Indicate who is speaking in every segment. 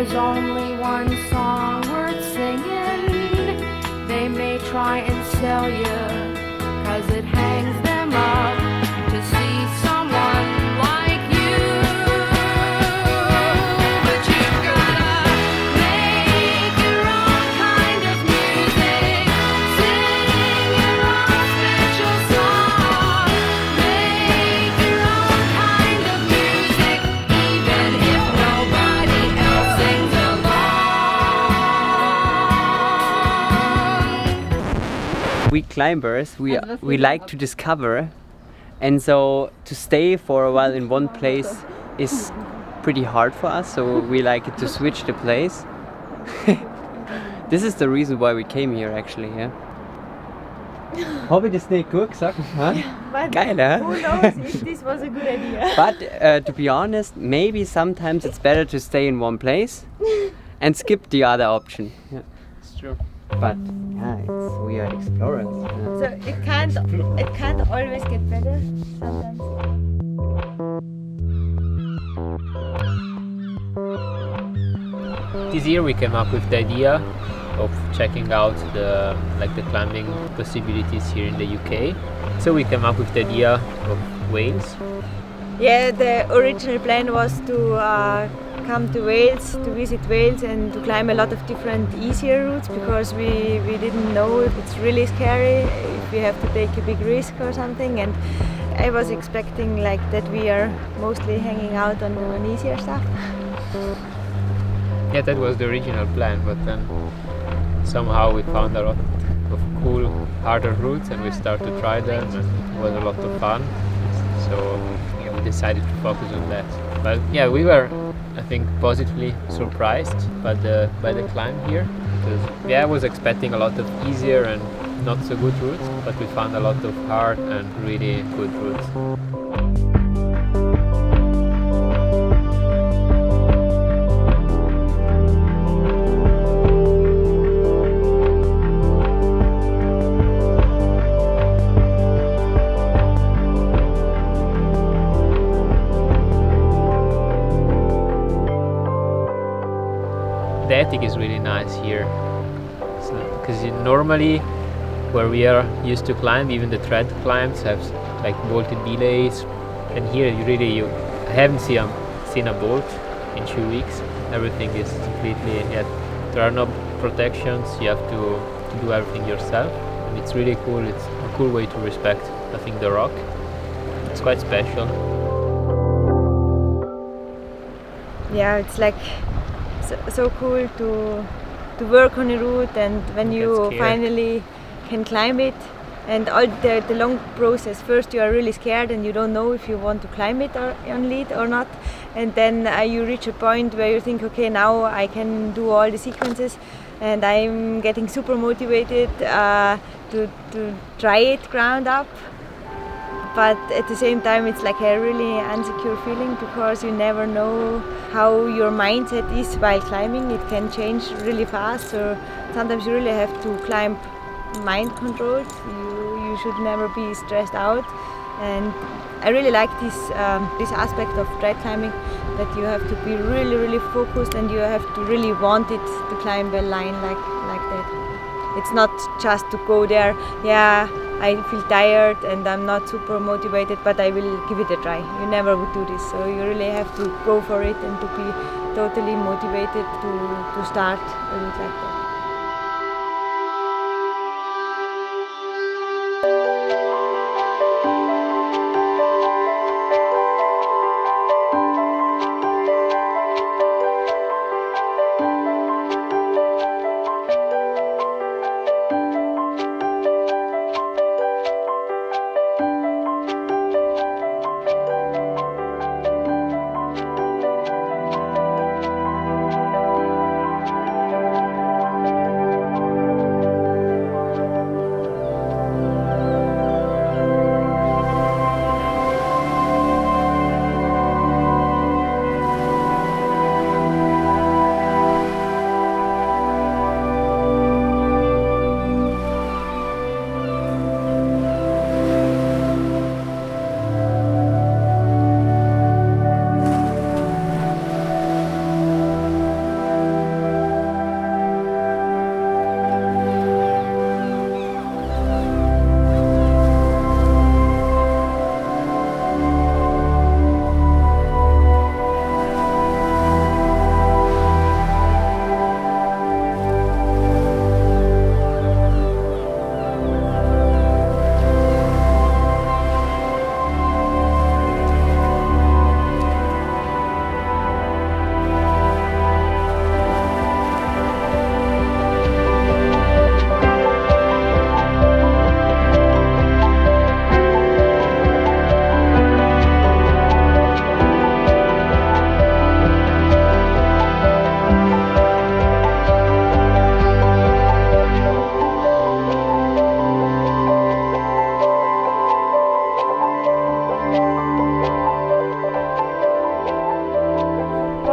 Speaker 1: there's only one song worth singing. They may try and sell you, 'cause it hangs them up to see someone like you. But you've gotta make your own kind of music, sing your own special song, make your own kind of music, even if nobody else sings along.
Speaker 2: We climbers, we like to discover, and so to stay for a while in one place is pretty hard for us, so we like it to switch the place. This is the reason why we came here actually, yeah. Habe ich das nicht gut gesagt? Huh? Geil, huh?
Speaker 3: Who knows if this was a good idea?
Speaker 2: But to be honest, maybe sometimes it's better to stay in one place and skip the other option. Yeah, it's true. But yeah, we are explorers. Yeah.
Speaker 3: So it can't always get better sometimes.
Speaker 4: This year we came up with the idea of checking out the climbing possibilities here in the UK. So we came up with the idea of Wales.
Speaker 3: Yeah, the original plan was to come to Wales, to visit Wales and to climb a lot of different easier routes, because we didn't know if it's really scary, if we have to take a big risk or something. And I was expecting like that we are mostly hanging out on easier stuff.
Speaker 4: Yeah, that was the original plan, but then somehow we found a lot of cool, harder routes and we started to try them, and it was a lot of fun. So we decided to focus on that. But yeah, we were, I think, positively surprised by the climb here, because yeah, I was expecting a lot of easier and not so good routes, but we found a lot of hard and really good routes. The attic is really nice here, because normally where we are used to climb, even the tread climbs have like bolted belays, and here I haven't seen a bolt in 2 weeks. Everything is completely, there are no protections, you have to do everything yourself, and it's really cool. It's a cool way to respect, I think, the rock. It's quite special.
Speaker 3: Yeah, it's like so cool to work on a route, and when you finally can climb it, and all the long process. First you are really scared and you don't know if you want to climb it or on lead or not, and then you reach a point where you think, okay, now I can do all the sequences, and I'm getting super motivated to try it ground up. But at the same time it's like a really insecure feeling, because you never know how your mindset is while climbing. It can change really fast, or sometimes you really have to climb mind controlled. You should never be stressed out, and I really like this aspect of tread climbing, that you have to be really focused and you have to really want it to climb a line like that. It's not just to go there, yeah, I feel tired and I'm not super motivated, but I will give it a try. You never would do this, so you really have to go for it and to be totally motivated to start a route like that.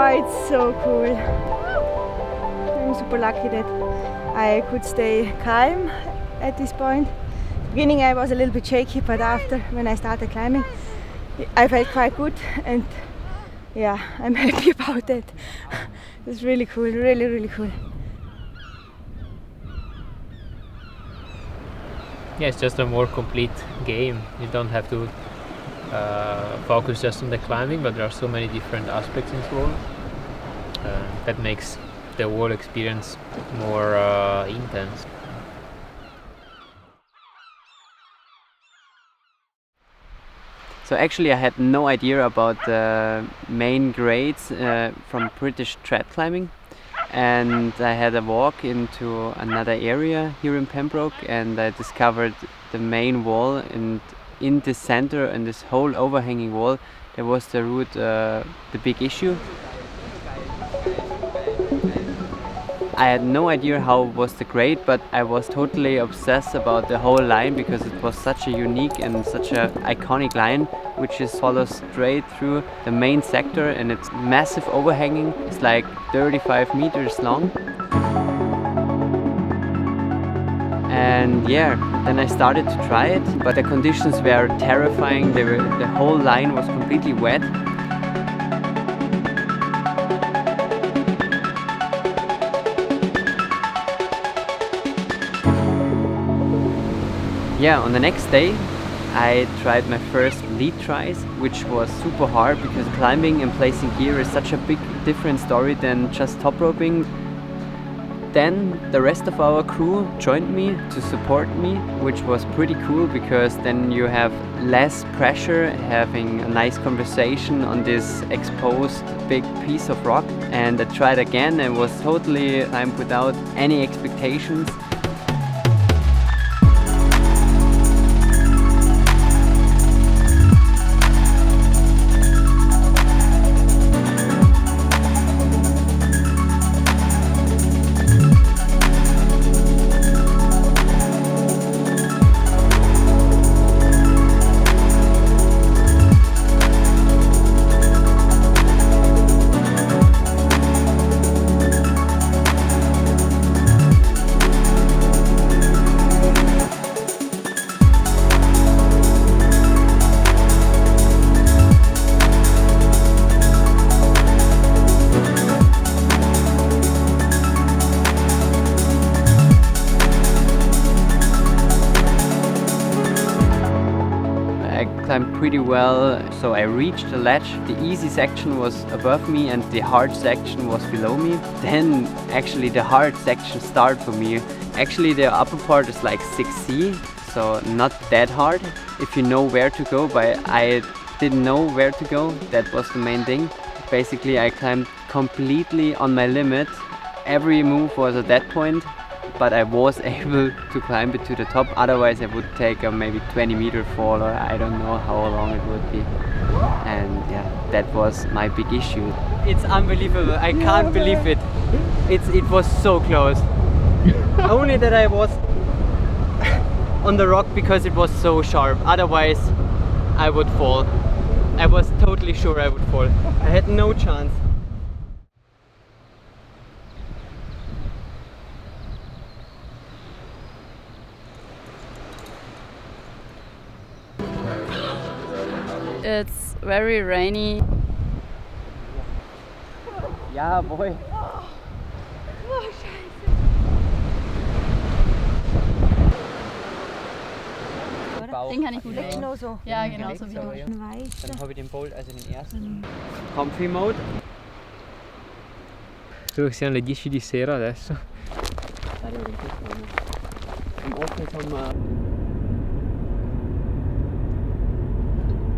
Speaker 3: Oh, it's so cool. I'm super lucky that I could stay calm at this point. Beginning I was a little bit shaky, but after when I started climbing, I felt quite good, and yeah, I'm happy about that. It's really cool, really, really cool.
Speaker 4: Yeah, it's just a more complete game. You don't have to focus just on the climbing, but there are so many different aspects involved that makes the whole experience more intense.
Speaker 2: So actually I had no idea about the main grades from British trad climbing, and I had a walk into another area here in Pembroke, and I discovered the main wall, and in the center and this whole overhanging wall there was the route, the big issue. I had no idea how was the grade, but I was totally obsessed about the whole line because it was such a unique and such a iconic line, which is follows straight through the main sector, and it's massive overhanging. It's like 35 meters long. And yeah, then I started to try it, but the conditions were terrifying. The whole line was completely wet. Yeah, on the next day I tried my first lead tries, which was super hard because climbing and placing gear is such a big different story than just top roping. Then the rest of our crew joined me to support me, which was pretty cool because then you have less pressure having a nice conversation on this exposed big piece of rock. And I tried again and was totally climbed without any expectations. Climbed pretty well, so I reached the ledge. The easy section was above me and the hard section was below me. Then actually the hard section started for me. Actually the upper part is like 6C, so not that hard if you know where to go, but I didn't know where to go. That was the main thing. Basically I climbed completely on my limit. Every move was at that point, but I was able to climb it to the top. Otherwise I would take a maybe 20-meter fall, or I don't know how long it would be. And yeah, that was my big issue. It's unbelievable. I can't believe it. It was so close. Only that I was on the rock because it was so sharp. Otherwise I would fall. I was totally sure I would fall. I had no chance.
Speaker 5: It's very rainy.
Speaker 2: Ja, boy.
Speaker 5: Den kann ich gut legen.
Speaker 3: Genau so.
Speaker 5: Ja, genau so wie du.
Speaker 2: Dann habe ich den Bolt, also den ersten. Comfy Mode.
Speaker 4: Credo che siano le 10 di sera adesso.
Speaker 2: Im Osten vom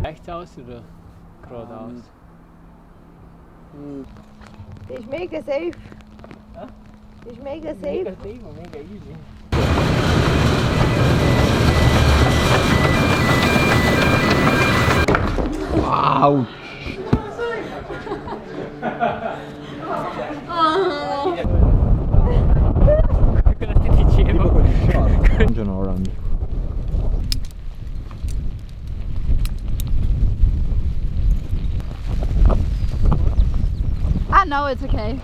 Speaker 4: Rechts aus oder geradeaus?
Speaker 3: Das ist mega safe. Das ist mega safe.
Speaker 2: Mega easy. Wow!
Speaker 6: Orange.
Speaker 5: no, it's okay.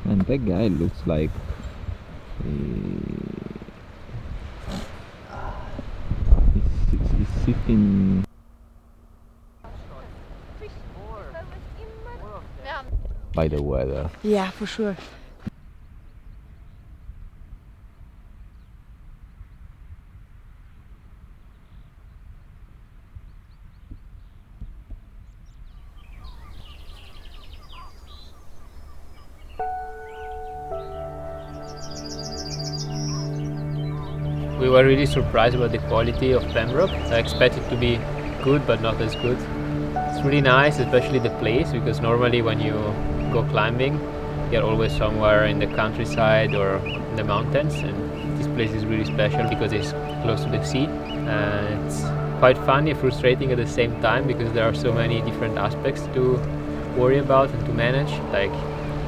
Speaker 6: And that guy looks like he's sitting by the weather.
Speaker 3: Yeah, for sure.
Speaker 4: We were really surprised about the quality of Pembroke. I expected to be good, but not as good. It's really nice, especially the place, because normally when you go climbing, you're always somewhere in the countryside or in the mountains, and this place is really special because it's close to the sea. And it's quite funny and frustrating at the same time because there are so many different aspects to worry about and to manage, like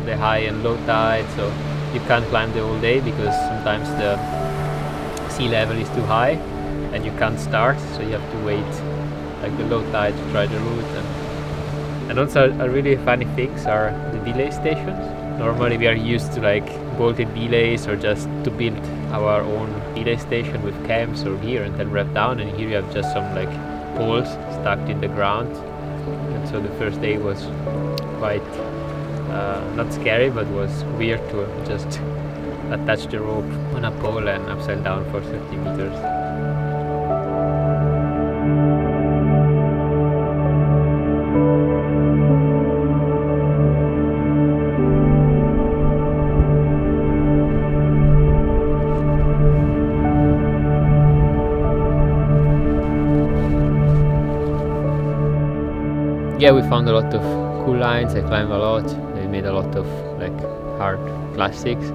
Speaker 4: the high and low tide, so you can't climb the whole day because sometimes the sea level is too high and you can't start, so you have to wait like the low tide to try the route. And also a really funny things are the delay stations. Normally we are used to like bolted delays or just to build our own delay station with cams or gear and then rev down, and here you have just some like poles stuck in the ground. And so the first day was quite not scary, but was weird to just attach the rope on a pole and upside down for 30 meters. Yeah, we found a lot of cool lines. I climbed a lot. I made a lot of like hard classics.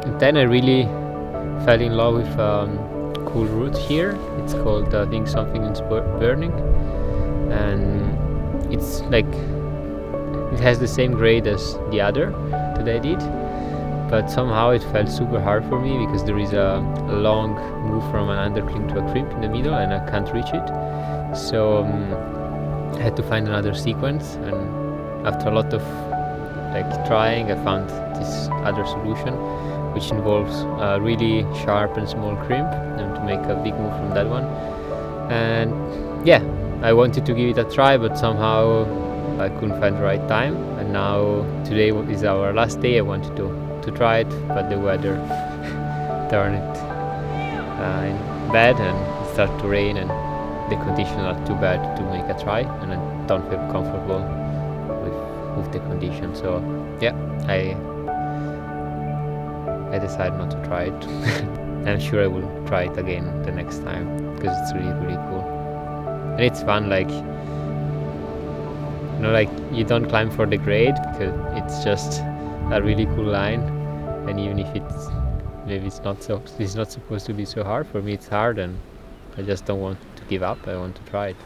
Speaker 4: And then I really fell in love with cool route here. It's called I think something is burning, and it's like it has the same grade as the other that I did, but somehow it felt super hard for me because there is a long move from an underclimb to a crimp in the middle and I can't reach it. So I had to find another sequence, and after a lot of like trying, I found this other solution, which involves a really sharp and small crimp, and to make a big move from that one. And yeah, I wanted to give it a try, but somehow I couldn't find the right time. And now today is our last day. I wanted to try it, but the weather turned bad and it started to rain, and the conditions are too bad to make a try, and I don't feel comfortable with the conditions. So yeah, I decided not to try it. I'm sure I will try it again the next time because it's really, really cool. And it's fun, like, you know, like you don't climb for the grade because it's just a really cool line, and even if it's not supposed to be so hard, for me it's hard, and I just don't want to give up. I want to try it.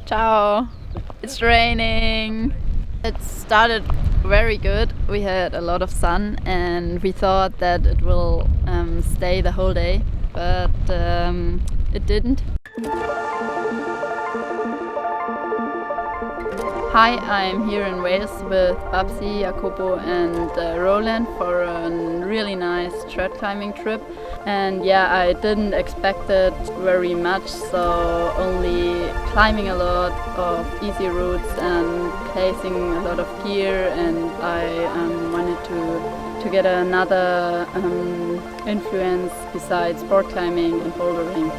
Speaker 5: Ciao! It's raining! It started very good. We had a lot of sun and we thought that it will stay the whole day, but it didn't. Hi, I'm here in Wales with Babsi, Jacopo and Roland for a really nice trad climbing trip. And yeah, I didn't expect it very much, so only climbing a lot of easy routes and placing a lot of gear, and I wanted to get another influence besides sport climbing and bouldering.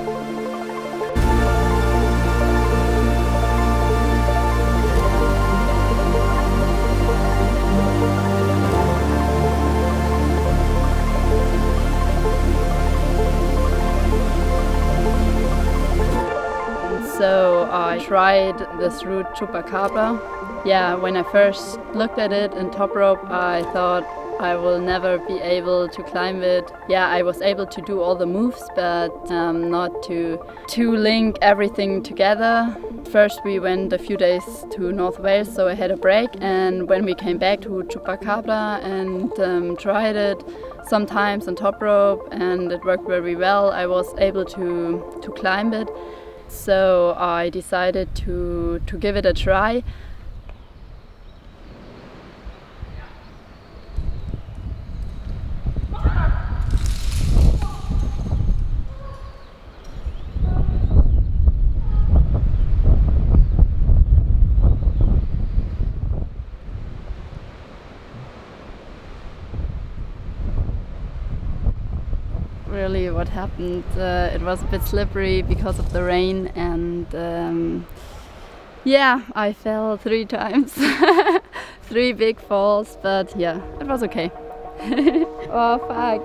Speaker 5: I tried this route Chupacabra. Yeah, when I first looked at it in top rope, I thought I will never be able to climb it. Yeah, I was able to do all the moves, but not to link everything together. First we went a few days to North Wales, so I had a break, and when we came back to Chupacabra and tried it sometimes on top rope, and it worked very well, I was able to climb it. So I decided to give it a try. Really, what happened, it was a bit slippery because of the rain, and yeah, I fell 3 times. 3 big falls, but yeah, it was okay. Oh fuck.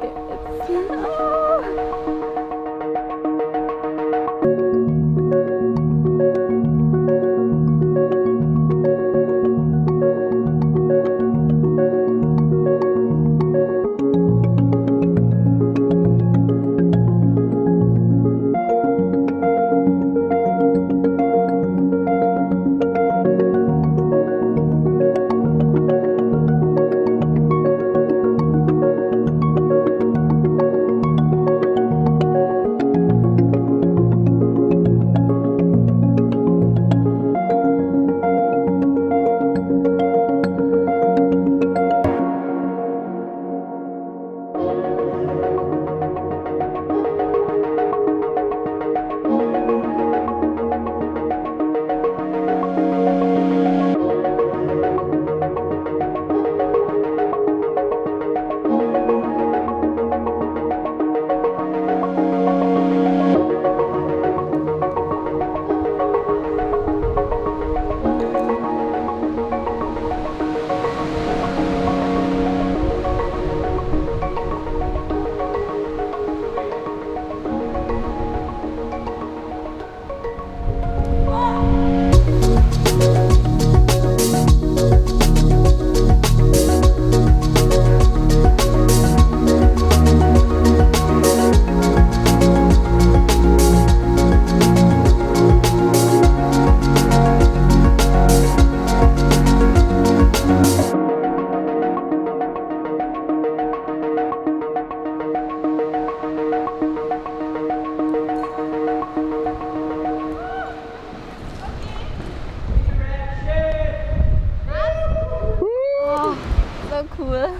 Speaker 5: Cool.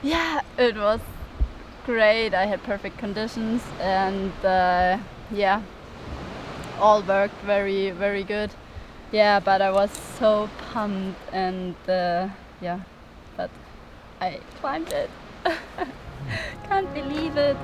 Speaker 5: Yeah, it was great. I had perfect conditions, and yeah, all worked very, very good. Yeah, but I was so pumped, and yeah, but I climbed it. Can't believe it.